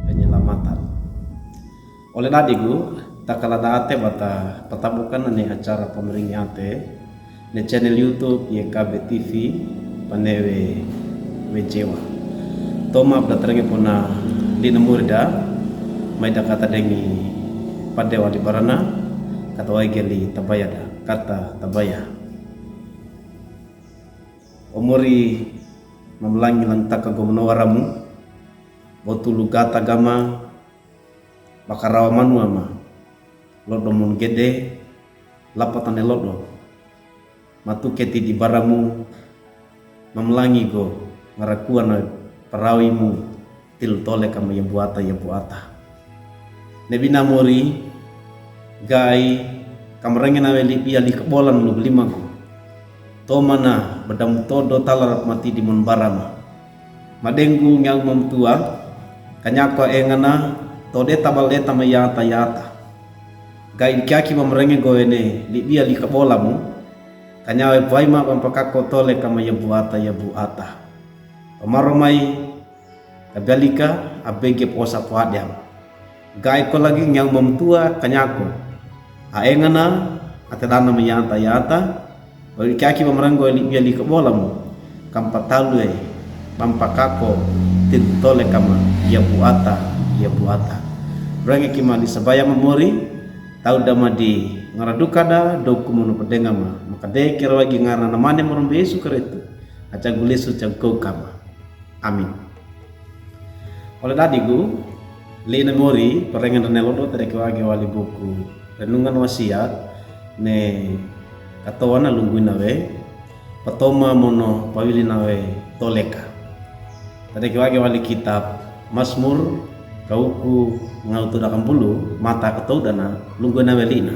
penyelamatan. Oleh nadigu takala date bata patabukan ni acara pemeringi ate ne channel YouTube YKB TV panewe wejewa. Toma bdatrenge puna lina murida mai kata dengi padewa di barana kata waigeli tabayada kata tabaya. Omori memelangi lantaka gomnowaramu botulu gata gama bakarawa manu ama lodo mun gede lapatane lodo matu keti di baramu memelangi go ngarakuan perawimu til tole kama ya buata nebina mori gai kamarengena weli pia li kebolan lu limaku tomana bedam todo talar mati di mun barama madenggu nyang memtua kanyako engana tode tabal deta mayata yata gai kyaki mamrenge goene libia li kabolamu kanyawe baima pampakako tole kama ya buata pamaromai kabalika abege posa poadiam gai ko lagi nyang memtua kanyako aengana atedana mayata yata gai kyaki mamrenge libia li kabolamu kampatalue pampakako tintole kama ya buata berangi kima di sabaya memori tau dama di ngaradukada doku munu pedengama maka de kira lagi ngara namane morombe Yesu keretu aca gulesu cagko kama amin. Oleh dadigu lina mori perengan nelodo tereke wage wali buku renungan wasiat ne katawana lungguina we patoma mono pawili nawe toleka tereke wage wali kitab Mazmur kauku ngautu dakam bulu mata ketau dana lunggu na welina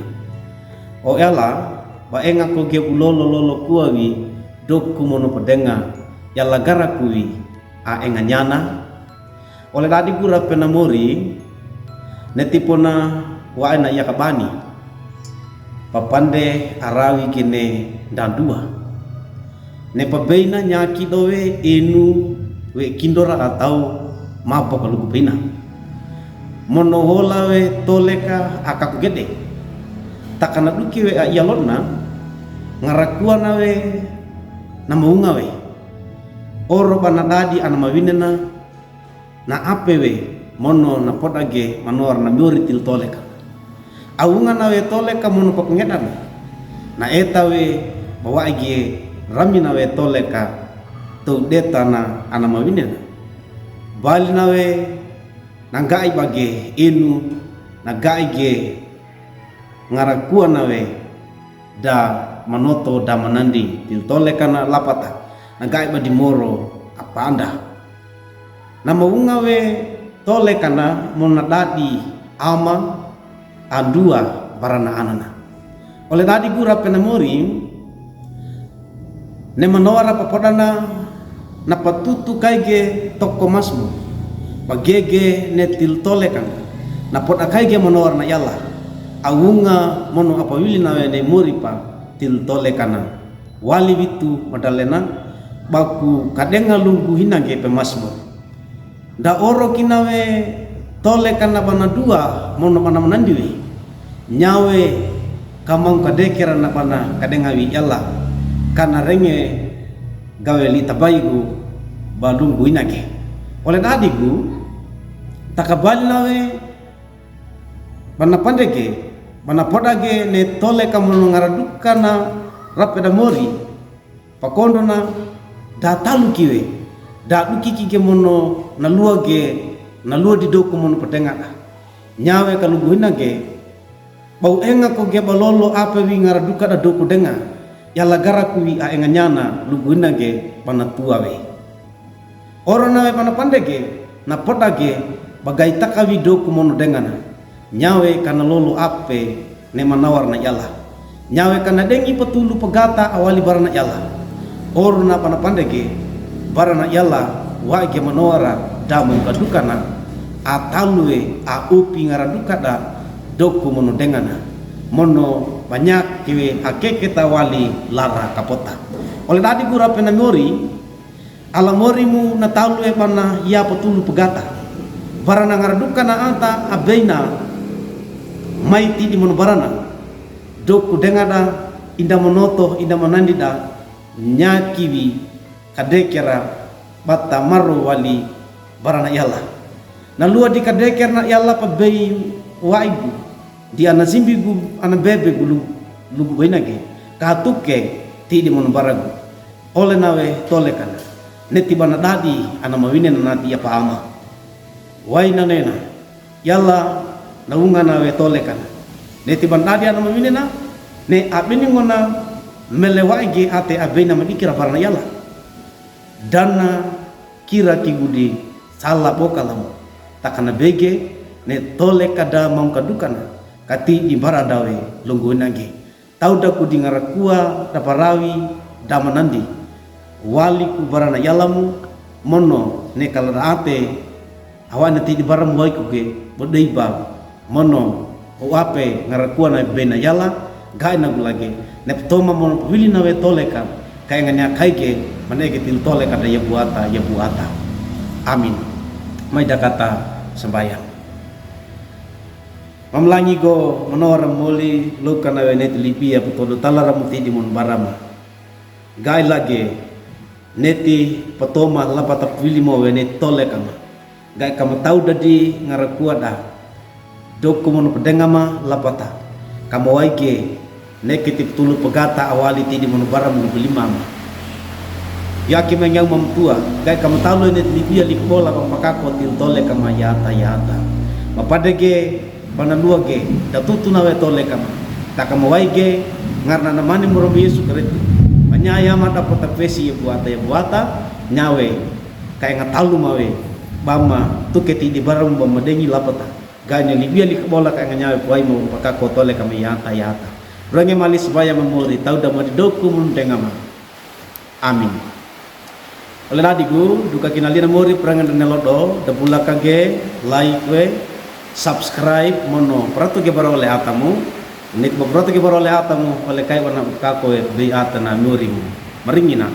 o ela ba enga ko ge ulolo kuawi doku mono pedenga yalla gara kuwi a enga nyana oleh dadi gura penamori netipona wa ena yakabani papande arawi kene dandua ne pabeina nyaki dowe inu we kindora atau mabok lugu pina monohola we toleka akaku gede takana duki we ayalona ngarakuana we namaunga we oro banadadi anamawinena na ape we mono na podage manor na miori til toleka aunga na we toleka mono pakungedan na eta we bawa ige ramina we toleka tu detana anamawinena bali nawe nanggai bage inu nagai ge ngarakuan nawe da manoto da manandi til tole kana lapata nagai badi moro apa anda nama unga we tole kana monadadi ama andua barana anana oleh dadi gura penamori ne manora papodana na patutu kaige toko Mazmur bagege netil tole kan na poda kaige monor na yalla aunga mono apa wili na ne muripa til tole kana wali witu madalena baku kadenga lunggu hinange pe Mazmur da oro kinawe tole kana bana dua mono mana manandiwe nyawe kamang kadekera na bana kadenga wi yalla kana renge gawe li tabayigu balunggu inake oleh dadigu takabali nawe bana pandege bana podage ne tole kamu ngaraduka na rapeda mori pakondo na datalu kiwe da duki kike mono na lua di doku mono pedenga nyawe kalugu inake bau enga ko ge balolo apa wi ngaraduka da doku denga yalla gara kuwi a enga nyana luguina ge pana tua we oro nawe pana pandege na podage bagai takawi doku mono dengana nyawe kana lolo ape ne manawar na yalla nyawe kana dengi petulu pegata awali barana yalla oro na pana pandege barana yalla wa ge manawara damu kadukana atalue a upi ngaraduka da doku mono dengana mono banyak kiwe hakeke tawali lara kapota oleh tadi gura penamori alamorimu na talu e pana ya potulu pegata barana ngaraduka na anta abeina maiti di barana doku dengada inda monoto inda manandida nyakiwi kadekera batta marro wali barana yalla na lua di kadeker na yalla pa bei waibu di ana zimbigu ana bebe gulu lugu benage katuke ti di baragu ole nawe tolekan neti bana dadi ana mawine na nati ya paama waina nena yalla naunga nawe tolekan neti bana dadi ana mawine na ne abini ngona melewaige ate abena madikira parana yalla dana kira kigudi sala bokalam takana bege ne tole kada mau kadukana kati ibara dawe lungguinage tauda kudi ngarakua daparawi damanandi wali ku barana yalamu mono ne kala ate awana ti ibara muai kuge bodeiba mono o ape ngarakua na bena yala gai na gulage ne toma mono wili nawe toleka kaya nganya kaike manege til toleka da ya buata amin mai dakata sembayang mamlangi go menora moli luka na net lipia putodo talara muti di mon barama gai lage neti patoma lapata pili mo wene toleka ma gai kama tau dadi ngarakua da doku mon pedengama lapata kama waike nekitip tulu pegata awali tidi mon baram lu limama yaki menyang mamtua gai kama tau net lipia lipola pampakako til toleka ma yata mapadege panalua ge datutu nawe toleka ma takama waige ngarna namani morobi Yesu kretu manyaya mata pota pesi ya buata nyawe kaya ngatalu mawe bama tuketi di barang bama dengi lapata ganya libia li bola kaya nyawe puai mau pakako toleka ma yata Range malis baya memori tau da madi doku mundengama amin oleh nadigu duka kinalina mori perangan nelodo da bulaka ge like we subscribe mono prato ge baro oleh atamu nit bo prato ge baro oleh atamu oleh kai warna kako be atana murimu maringina